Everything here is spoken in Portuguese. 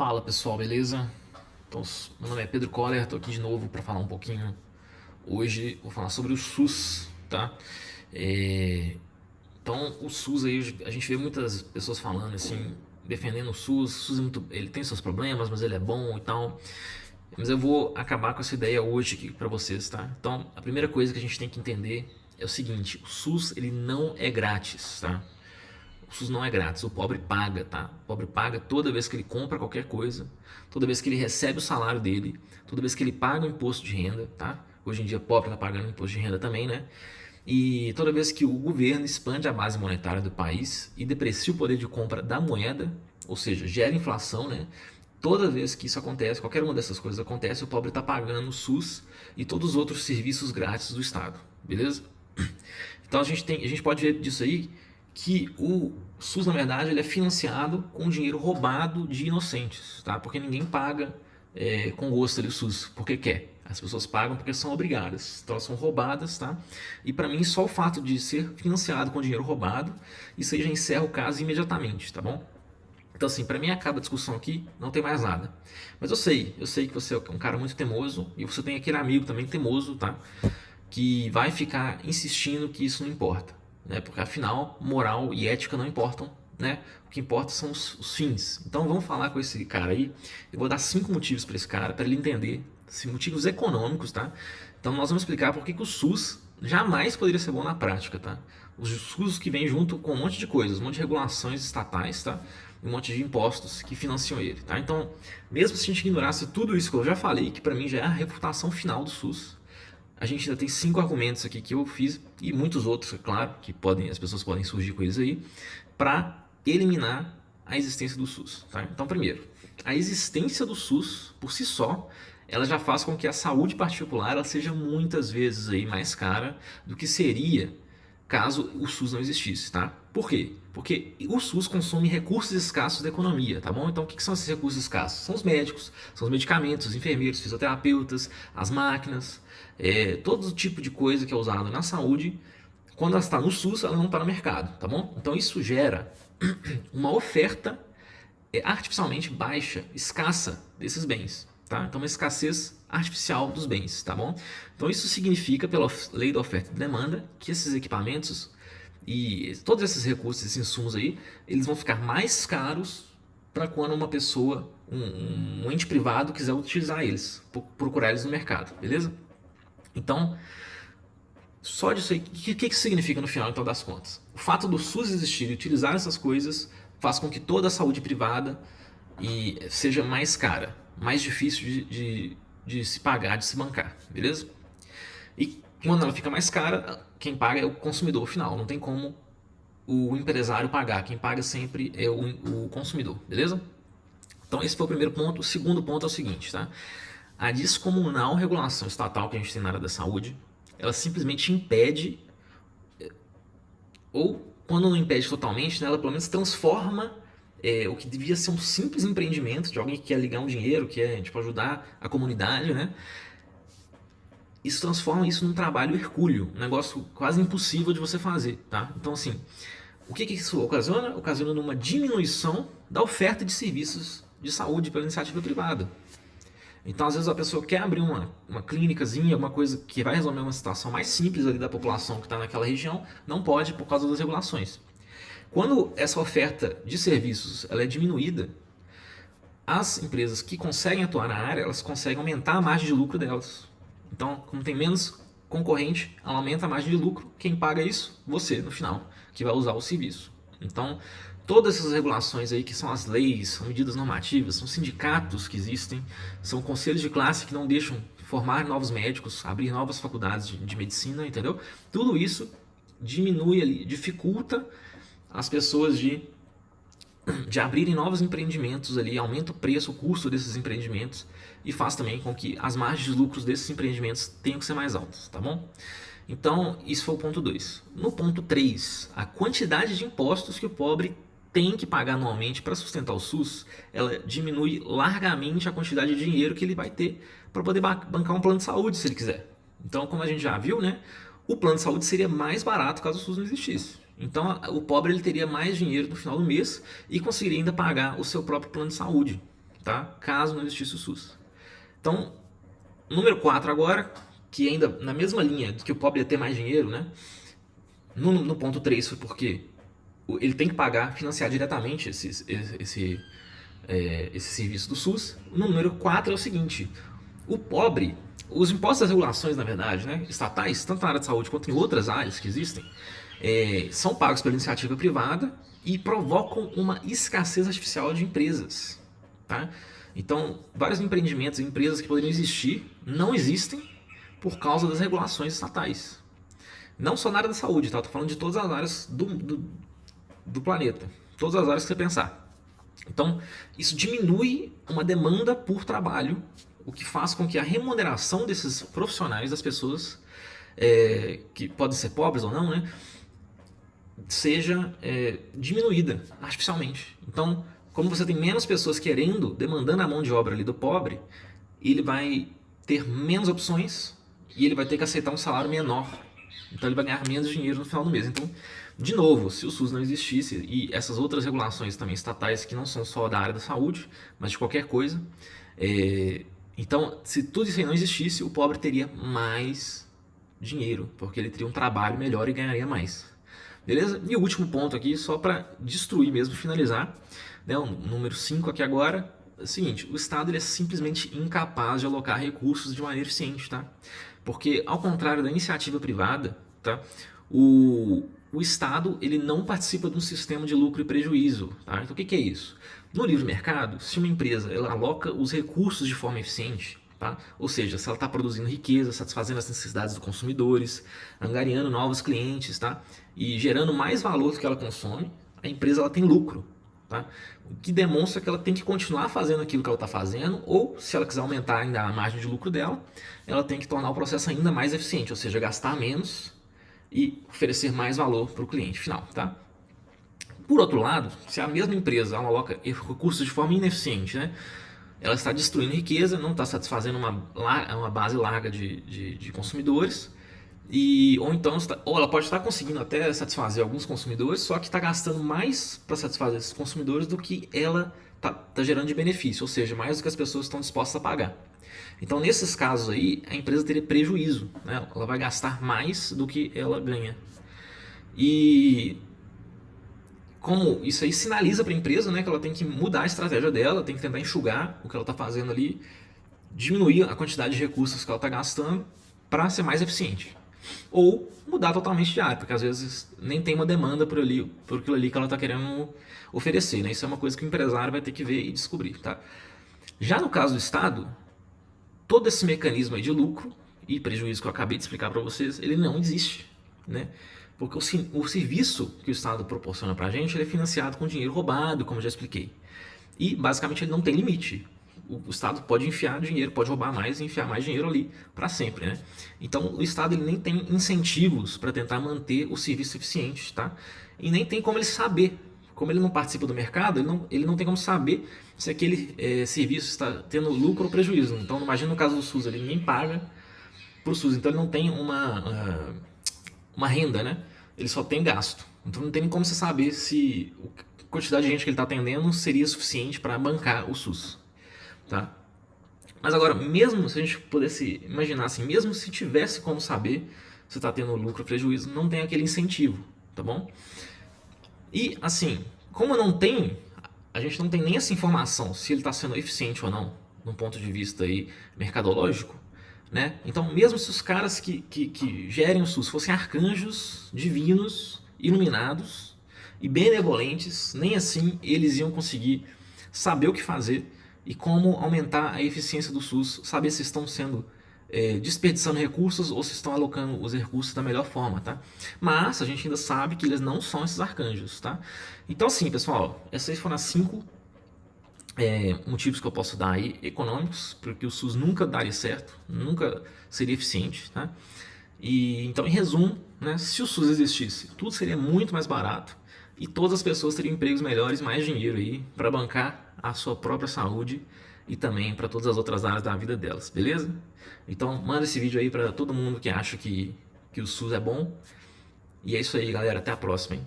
Fala pessoal, beleza? Então, meu nome é Pedro Coller, tô aqui de novo para falar um pouquinho. Hoje vou falar sobre o SUS, tá? É, Então, o SUS aí, a gente vê muitas pessoas falando assim, defendendo o SUS. O SUS é muito, ele tem seus problemas, mas ele é bom e tal. Mas eu vou acabar com essa ideia hoje aqui para vocês, tá? Então, a primeira coisa que a gente tem que entender é o seguinte: o SUS ele não é grátis, tá? O SUS não é grátis, o pobre paga, tá? O pobre paga toda vez que ele compra qualquer coisa, toda vez que ele recebe o salário dele, toda vez que ele paga o imposto de renda, tá? Hoje em dia, pobre tá pagando imposto de renda também, né? E toda vez que o governo expande a base monetária do país e deprecia o poder de compra da moeda, ou seja, gera inflação, né? Toda vez que isso acontece, qualquer uma dessas coisas acontece, o pobre está pagando o SUS e todos os outros serviços grátis do Estado, beleza? Então a gente pode ver disso aí que o SUS, na verdade, ele é financiado com dinheiro roubado de inocentes, tá? Porque ninguém paga com gosto ali o SUS, porque quer. As pessoas pagam porque são obrigadas, então elas são roubadas, tá? E para mim, só o fato de ser financiado com dinheiro roubado, isso aí já encerra o caso imediatamente, tá bom? Então, assim, para mim acaba a discussão aqui, não tem mais nada. Mas eu sei que você é um cara muito teimoso e você tem aquele amigo também teimoso, tá? Que vai ficar insistindo que isso não importa, né? Porque afinal, moral e ética não importam, né? O que importa são os fins. Então vamos falar com esse cara aí. Eu vou dar 5 motivos para esse cara, para ele entender, motivos econômicos, tá? Então nós vamos explicar por que o SUS jamais poderia ser bom na prática, tá? Os SUS que vem junto com um monte de coisas, um monte de regulações estatais, tá? Um monte de impostos que financiam ele, tá? Então, mesmo se a gente ignorasse tudo isso que eu já falei, que para mim já é a reputação final do SUS, a gente ainda tem 5 argumentos aqui que eu fiz e muitos outros, é claro, que podem, as pessoas podem surgir com eles aí, para eliminar a existência do SUS. Tá? Então, primeiro, a existência do SUS por si só, ela já faz com que a saúde particular ela seja muitas vezes aí mais cara do que seria caso o SUS não existisse, tá? Por quê? Porque o SUS consome recursos escassos da economia, tá bom? Então, o que são esses recursos escassos? São os médicos, são os medicamentos, os enfermeiros, fisioterapeutas, as máquinas, todo tipo de coisa que é usado na saúde. Quando ela está no SUS, ela não está no mercado, tá bom? Então, isso gera uma oferta artificialmente baixa, escassa desses bens, tá? Então uma escassez artificial dos bens, tá bom? Então isso significa, pela lei da oferta e demanda, que esses equipamentos e todos esses recursos, esses insumos aí, eles vão ficar mais caros para quando uma pessoa, um ente privado quiser utilizar eles, procurar eles no mercado, beleza? Então, só disso aí, que isso significa no final então das contas? O fato do SUS existir e utilizar essas coisas faz com que toda a saúde privada seja mais cara, mais difícil de se pagar, de se bancar, beleza? E quando ela fica mais cara, quem paga é o consumidor final, não tem como o empresário pagar, quem paga sempre é o consumidor, beleza? Então esse foi o primeiro ponto. O segundo ponto é o seguinte, tá? A descomunal regulação estatal que a gente tem na área da saúde, ela simplesmente impede, ou quando não impede totalmente, né, ela pelo menos transforma o que devia ser um simples empreendimento de alguém que quer ligar um dinheiro, que quer tipo, ajudar a comunidade, né? Isso transforma isso num trabalho hercúleo, um negócio quase impossível de você fazer, tá? Então assim, o que isso ocasiona? Ocasiona numa diminuição da oferta de serviços de saúde pela iniciativa privada. Então, às vezes, a pessoa quer abrir uma clínicazinha, alguma coisa que vai resolver uma situação mais simples ali da população que está naquela região, não pode por causa das regulações. Quando essa oferta de serviços ela é diminuída, as empresas que conseguem atuar na área, elas conseguem aumentar a margem de lucro delas. Então, como tem menos concorrente, ela aumenta a margem de lucro. Quem paga isso? Você, no final, que vai usar o serviço. Então, todas essas regulações aí, que são as leis, são medidas normativas, são sindicatos que existem, são conselhos de classe que não deixam formar novos médicos, abrir novas faculdades de medicina, entendeu? Tudo isso diminui ali, dificulta as pessoas de abrirem novos empreendimentos ali, aumenta o preço, o custo desses empreendimentos e faz também com que as margens de lucros desses empreendimentos tenham que ser mais altas, tá bom? Então, isso foi o ponto 2. No ponto 3, a quantidade de impostos que o pobre tem que pagar anualmente para sustentar o SUS, ela diminui largamente a quantidade de dinheiro que ele vai ter para poder bancar um plano de saúde, se ele quiser. Então, como a gente já viu, né, o plano de saúde seria mais barato caso o SUS não existisse. Então, o pobre ele teria mais dinheiro no final do mês e conseguiria ainda pagar o seu próprio plano de saúde. tá? Caso não existisse o SUS. Então, número 4 agora, que ainda na mesma linha de que o pobre ia ter mais dinheiro, né? No ponto 3 foi porque ele tem que pagar, financiar diretamente esse serviço do SUS. No número 4 é o seguinte: o pobre, os impostos e as regulações, na verdade, né, estatais, tanto na área de saúde quanto em outras áreas que existem, são pagos pela iniciativa privada e provocam uma escassez artificial de empresas. Tá? Então, vários empreendimentos e empresas que poderiam existir não existem por causa das regulações estatais. Não só na área da saúde, tá? Estou falando de todas as áreas do planeta. Todas as áreas que você pensar. Então, isso diminui uma demanda por trabalho, o que faz com que a remuneração desses profissionais, das pessoas, que podem ser pobres ou não, né, seja diminuída artificialmente. Então, como você tem menos pessoas querendo, demandando a mão de obra ali do pobre, ele vai ter menos opções e ele vai ter que aceitar um salário menor. Então ele vai ganhar menos dinheiro no final do mês. Então, de novo, se o SUS não existisse e essas outras regulações também estatais que não são só da área da saúde, mas de qualquer coisa, então se tudo isso aí não existisse, o pobre teria mais dinheiro, porque ele teria um trabalho melhor e ganharia mais. Beleza? E o último ponto aqui, só para destruir mesmo, finalizar, né, o número 5 aqui agora, é o seguinte: o Estado ele é simplesmente incapaz de alocar recursos de maneira eficiente, tá? Porque, ao contrário da iniciativa privada, tá, o Estado ele não participa de um sistema de lucro e prejuízo. Tá? Então, o que é isso? No livre mercado, se uma empresa ela aloca os recursos de forma eficiente, tá? Ou seja, se ela está produzindo riqueza, satisfazendo as necessidades dos consumidores, angariando novos clientes, tá? E gerando mais valor do que ela consome, a empresa ela tem lucro. Tá? O que demonstra que ela tem que continuar fazendo aquilo que ela está fazendo, ou se ela quiser aumentar ainda a margem de lucro dela, ela tem que tornar o processo ainda mais eficiente, ou seja, gastar menos e oferecer mais valor para o cliente final. Tá? Por outro lado, se a mesma empresa ela aloca recursos de forma ineficiente, né, ela está destruindo riqueza, não está satisfazendo uma base larga de consumidores, ou ela pode estar conseguindo até satisfazer alguns consumidores, só que está gastando mais para satisfazer esses consumidores do que ela está gerando de benefício, ou seja, mais do que as pessoas estão dispostas a pagar. Então, nesses casos aí, a empresa teria prejuízo, né? Ela vai gastar mais do que ela ganha. E como isso aí sinaliza para a empresa, né, que ela tem que mudar a estratégia dela, tem que tentar enxugar o que ela está fazendo ali, diminuir a quantidade de recursos que ela está gastando para ser mais eficiente. Ou mudar totalmente de área, porque às vezes nem tem uma demanda por aquilo ali que ela está querendo oferecer. Né? Isso é uma coisa que o empresário vai ter que ver e descobrir. Tá? Já no caso do Estado, todo esse mecanismo aí de lucro e prejuízo que eu acabei de explicar para vocês, ele não existe. Né? Porque o serviço que o Estado proporciona para a gente ele é financiado com dinheiro roubado, como eu já expliquei. E basicamente ele não tem limite. O Estado pode enfiar dinheiro, pode roubar mais e enfiar mais dinheiro ali para sempre, né? Então o Estado ele nem tem incentivos para tentar manter o serviço eficiente, tá? E nem tem como ele saber, como ele não participa do mercado, ele não tem como saber se aquele serviço está tendo lucro ou prejuízo. Então imagina no caso do SUS, ele ninguém paga para o SUS, então ele não tem uma renda, né? Ele só tem gasto. Então não tem nem como você saber se a quantidade de gente que ele está atendendo seria suficiente para bancar o SUS. Tá? Mas agora, mesmo se a gente pudesse imaginar assim, mesmo se tivesse como saber se está tendo lucro ou prejuízo, não tem aquele incentivo, tá bom? E assim, como não tem, a gente não tem nem essa informação se ele está sendo eficiente ou não, num ponto de vista aí mercadológico, né? Então, mesmo se os caras que gerem o SUS fossem arcanjos divinos, iluminados e benevolentes, nem assim eles iam conseguir saber o que fazer e como aumentar a eficiência do SUS, saber se estão sendo desperdiçando recursos ou se estão alocando os recursos da melhor forma, tá? Mas a gente ainda sabe que eles não são esses arcanjos, tá? Então assim, pessoal, essas foram as 5 motivos que eu posso dar aí, econômicos, porque o SUS nunca daria certo, nunca seria eficiente, tá? E então, em resumo, né, se o SUS existisse, tudo seria muito mais barato e todas as pessoas teriam empregos melhores, mais dinheiro aí para bancar a sua própria saúde e também para todas as outras áreas da vida delas, beleza? Então manda esse vídeo aí para todo mundo que acha que o SUS é bom. E é isso aí, galera. Até a próxima, hein?